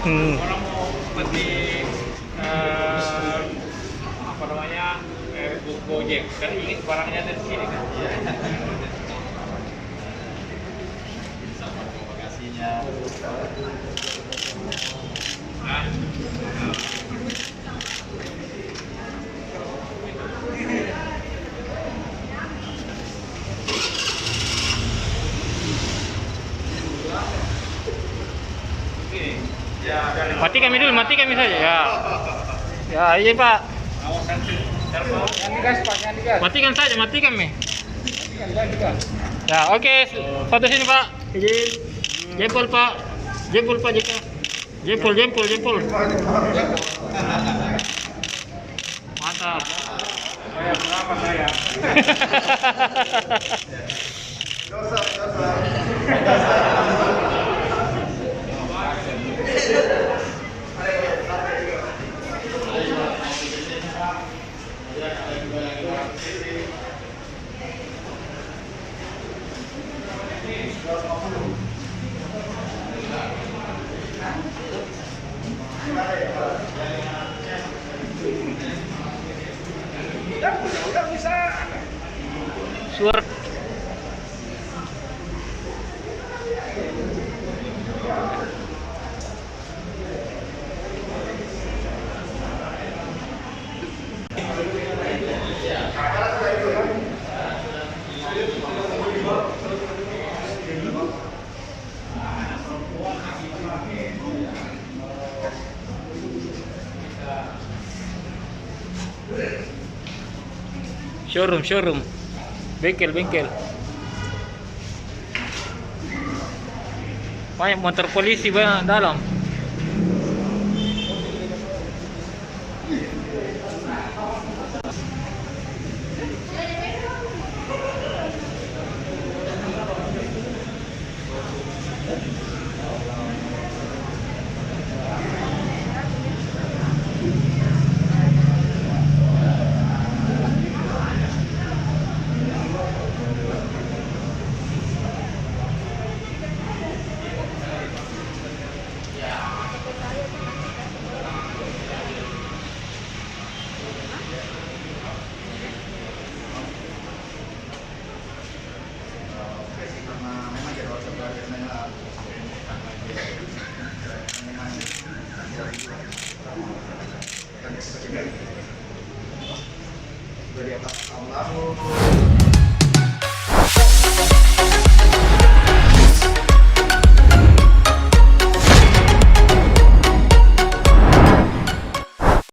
Orang mau seperti apa namanya Gojek kan ingin barangnya dari sini kan. Sama bagasinya. Nah, mati kami dulu, mati kami saja ya. Ya, iya Pak. Yang digas Pak, yang digas. Matikan saja, mati kami. Yang digas. Ya, oke. Satu sini Pak. Izin. Jempol Pak. Jempol Pak Jika. Jempol, jempol, jempol. Mantap. Saya berapa saya? Udah bisa. Suara. Showroom, showroom. Bengkel, bengkel. Banyak motor polisi banyak dalam. Dari atas Allah.